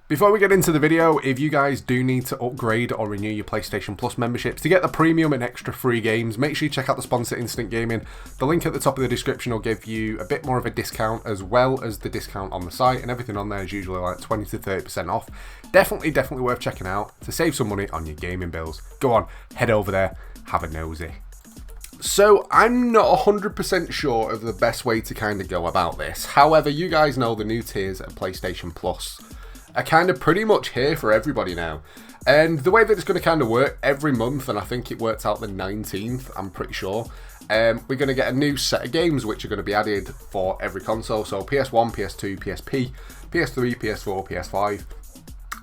Before we get into the video, if you guys do need to upgrade or renew your PlayStation Plus memberships to get the premium and extra free games, make sure you check out the sponsor Instant Gaming. The link at the top of the description will give you a bit more of a discount as well as the discount on the site, and everything on there is usually like 20 to 30% off. Definitely worth checking out to save some money on your gaming bills. Go on, head over there, have a nosy. So, I'm not 100% sure of the best way to kind of go about this. However, you guys know the new tiers at PlayStation Plus are kind of pretty much here for everybody now. And the way that it's going to kind of work every month, and I think it worked out the 19th, I'm pretty sure, we're going to get a new set of games which are going to be added for every console. So PS1, PS2, PSP, PS3, PS4, PS5.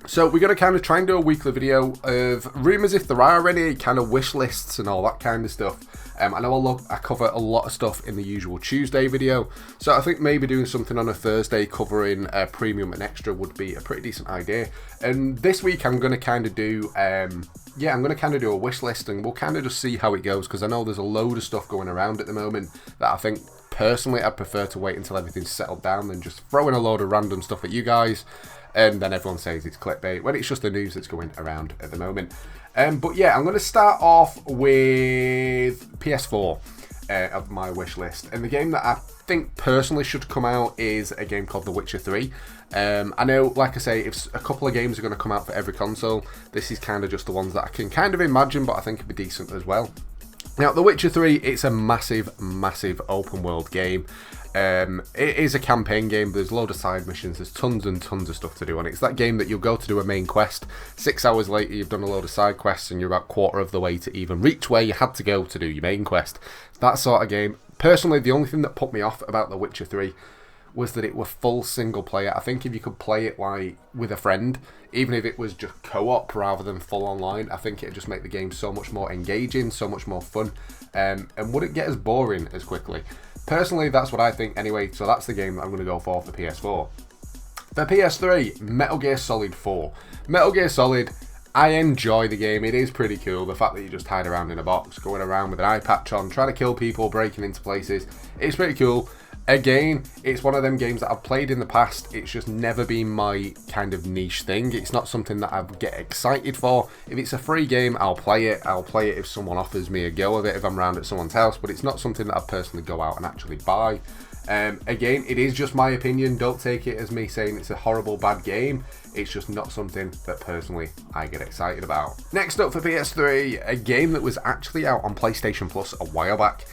So we're going to kind of try and do a weekly video of rumours if there are any, kind of wish lists and all that kind of stuff. I know I cover a lot of stuff in the usual Tuesday video, so I think maybe doing something on a Thursday covering premium and extra would be a pretty decent idea. And this week I'm going to kind of do, I'm going to kind of do a wish list, and we'll kind of just see how it goes, because I know there's a load of stuff going around at the moment that I think personally I'd prefer to wait until everything's settled down than just throwing a load of random stuff at you guys, and then everyone says it's clickbait when it's just the news that's going around at the moment. But yeah, I'm going to start off with PS4 of my wish list, and the game that I think personally should come out is a game called The Witcher 3. I know, like I say, if a couple of games are going to come out for every console, this is kind of just the ones that I can kind of imagine, but I think it'd be decent as well. Now, The Witcher 3, it's a massive open world game. It is a campaign game. There's a load of side missions, there's tons and tons of stuff to do on it. It's that game that you'll go to do a main quest, 6 hours later you've done a load of side quests and you're about quarter of the way to even reach where you had to go to do your main quest. That sort of game. Personally, the only thing that put me off about The Witcher 3 was that it was full single player. I think if you could play it like with a friend, even if it was just co-op rather than full online, I think it'd just make the game so much more engaging, so much more fun, and wouldn't get as boring as quickly. Personally, that's what I think anyway, so that's the game that I'm going to go for PS4. For PS3, Metal Gear Solid 4. Metal Gear Solid, I enjoy the game. It is pretty cool. The fact that you just hide around in a box, going around with an eye patch on, trying to kill people, breaking into places, it's pretty cool. Again, it's one of them games that I've played in the past. It's just never been my kind of niche thing. It's not something that I get excited for. If it's a free game, I'll play it. I'll play it if someone offers me a go of it, if I'm around at someone's house, but it's not something that I personally go out and actually buy. Again, it is just my opinion. Don't take it as me saying it's a horrible, bad game. It's just not something that personally I get excited about. Next up for PS3, a game that was actually out on PlayStation Plus a while back.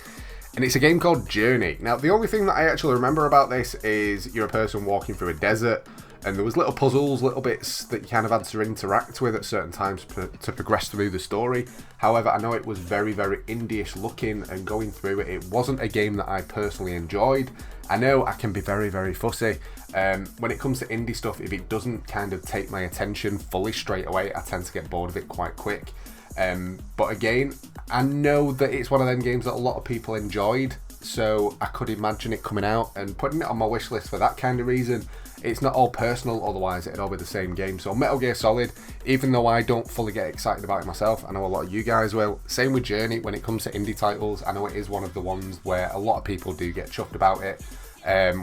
And it's a game called Journey. Now, the only thing that I actually remember about this is you're a person walking through a desert, and there was little puzzles, little bits that you kind of had to interact with at certain times to progress through the story. However, I know it was very indie-ish looking, and going through it, it wasn't a game that I personally enjoyed. I know I can be very fussy. When it comes to indie stuff, if it doesn't kind of take my attention fully straight away, I tend to get bored of it quite quick. But again, I know that it's one of them games that a lot of people enjoyed, so I could imagine it coming out and putting it on my wish list for that kind of reason. It's not all personal, otherwise it'd all be the same game. So Metal Gear Solid, even though I don't fully get excited about it myself, I know a lot of you guys will. Same with Journey. When it comes to indie titles, I know it is one of the ones where a lot of people do get chuffed about it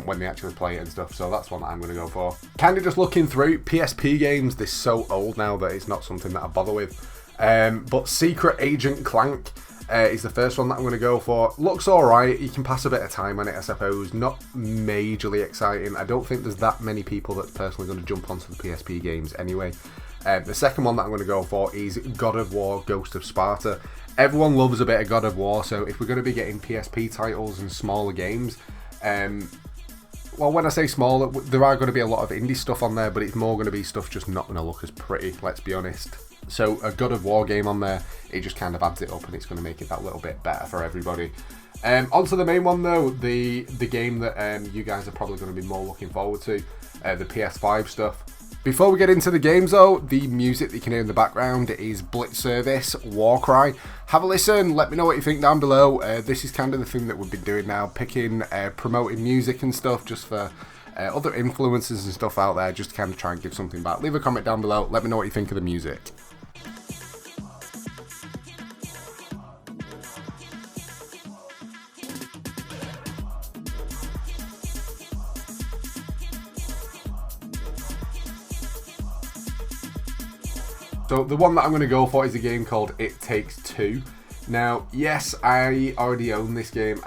when they actually play it and stuff, so that's one that I'm going to go for. Kind of just looking through PSP games, they're so old now that it's not something that I bother with. But Secret Agent Clank is the first one that I'm going to go for. Looks alright, you can pass a bit of time on it, I suppose. Not majorly exciting. I don't think there's that many people that's personally going to jump onto the PSP games anyway. The second one that I'm going to go for is God of War Ghost of Sparta. Everyone loves a bit of God of War, so if we're going to be getting PSP titles and smaller games, well, when I say small, there are going to be a lot of indie stuff on there, but it's more going to be stuff just not going to look as pretty, let's be honest. So a God of War game on there, it just kind of adds it up, and it's going to make it that little bit better for everybody. Onto the main one though, the game that you guys are probably going to be more looking forward to, the PS5 stuff. Before we get into the games though, the music that you can hear in the background is Blitz Service, Warcry. Have a listen, let me know what you think down below. This is kind of the thing that we've been doing now, picking, promoting music and stuff just for other influencers and stuff out there, just to kind of try and give something back. Leave a comment down below, let me know what you think of the music. So the one that I'm going to go for is a game called It Takes Two. Now, yes, I already own this game,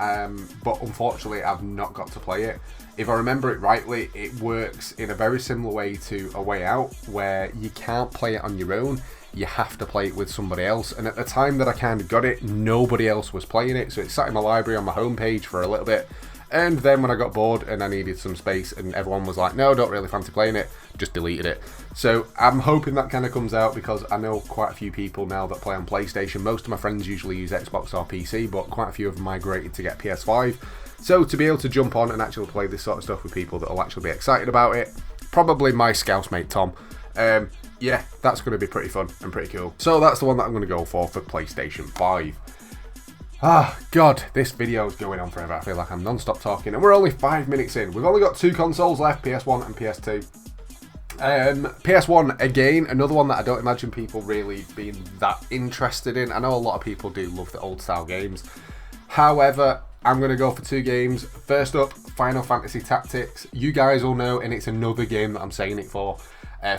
but unfortunately I've not got to play it. If I remember it rightly, it works in a very similar way to A Way Out, where you can't play it on your own, you have to play it with somebody else. And at the time that I kind of got it, nobody else was playing it, so it sat in my library on my homepage for a little bit. And then when I got bored and I needed some space and everyone was like, no, don't really fancy playing it, just deleted it. So I'm hoping that kind of comes out, because I know quite a few people now that play on PlayStation. Most of my friends usually use Xbox or PC, but quite a few have migrated to get PS5. So to be able to jump on and actually play this sort of stuff with people that will actually be excited about it, probably my Scouse mate Tom, yeah, that's going to be pretty fun and pretty cool. So that's the one that I'm going to go for PlayStation 5. Ah, God, this video is going on forever. I feel like I'm non-stop talking, and we're only 5 minutes in. We've only got 2 consoles left, PS1 and PS2. PS1, again, another one that I don't imagine people really being that interested in. I know a lot of people do love the old style games. However, I'm going to go for 2 games. First up, Final Fantasy Tactics. You guys all know, and it's another game that I'm saying it for.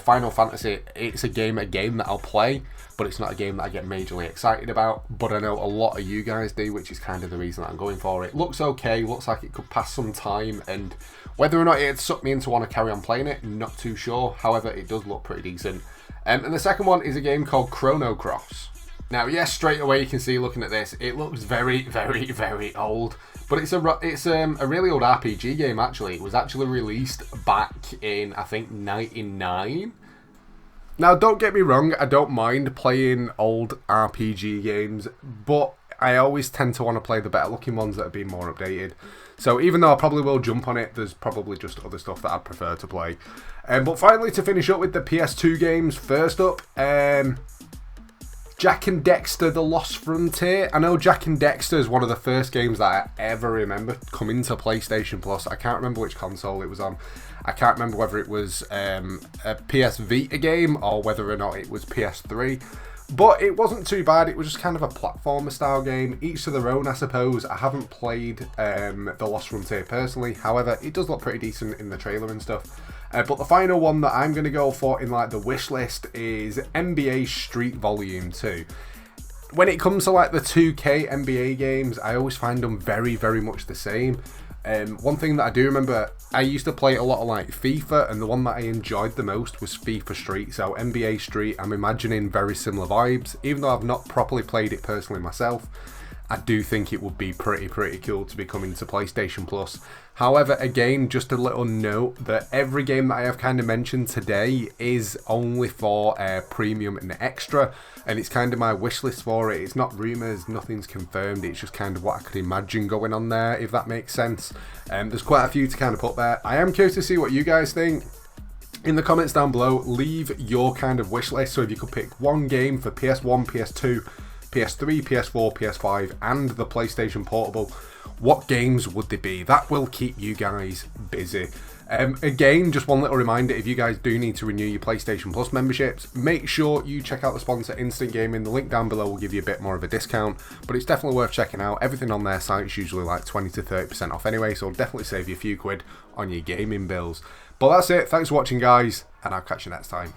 Final Fantasy, it's a game that I'll play, but it's not a game that I get majorly excited about. But I know a lot of you guys do, which is kind of the reason that I'm going for it. Looks okay, looks like it could pass some time, and whether or not it'd suck me into want to carry on playing it, not too sure. However, it does look pretty decent. And the second one is a game called Chrono Cross. Now, yes, straight away you can see looking at this, it looks very, very, very old. But it's a really old RPG game, actually. It was actually released back in, I think, 99. Now, don't get me wrong, I don't mind playing old RPG games, but I always tend to want to play the better looking ones that have been more updated. So even though I probably will jump on it, there's probably just other stuff that I'd prefer to play. But finally, to finish up with the PS2 games, first up, Jak and Daxter: The Lost Frontier. I know Jak and Daxter is one of the first games that I ever remember coming to PlayStation Plus. I can't remember which console it was on. I can't remember whether it was a PS Vita game or whether or not it was PS3. But it wasn't too bad. It was just kind of a platformer style game. Each to their own, I suppose. I haven't played The Lost Frontier personally. However, it does look pretty decent in the trailer and stuff. But the final one that I'm going to go for in like the wish list is NBA Street Volume 2. When it comes to like the 2K NBA games, I always find them very, very much the same. One thing that I do remember, I used to play a lot of like FIFA, and the one that I enjoyed the most was FIFA Street. So NBA Street, I'm imagining very similar vibes. Even though I've not properly played it personally myself, I do think it would be pretty cool to be coming to PlayStation Plus. However, again, just a little note that every game that I have kind of mentioned today is only for premium and extra, and it's kind of my wish list for it. It's not rumours, nothing's confirmed, it's just kind of what I could imagine going on there, if that makes sense. There's quite a few to kind of put there. I am curious to see what you guys think. In the comments down below, leave your kind of wish list. So if you could pick one game for PS1, PS2, PS3, PS4, PS5 and the PlayStation Portable, what games would they be? That will keep you guys busy. Again, just one little reminder, if you guys do need to renew your PlayStation Plus memberships, make sure you check out the sponsor Instant Gaming. The link down below will give you a bit more of a discount, but it's definitely worth checking out. Everything on their site is usually like 20 to 30% off anyway, so it'll definitely save you a few quid on your gaming bills. But that's it, thanks for watching guys, and I'll catch you next time.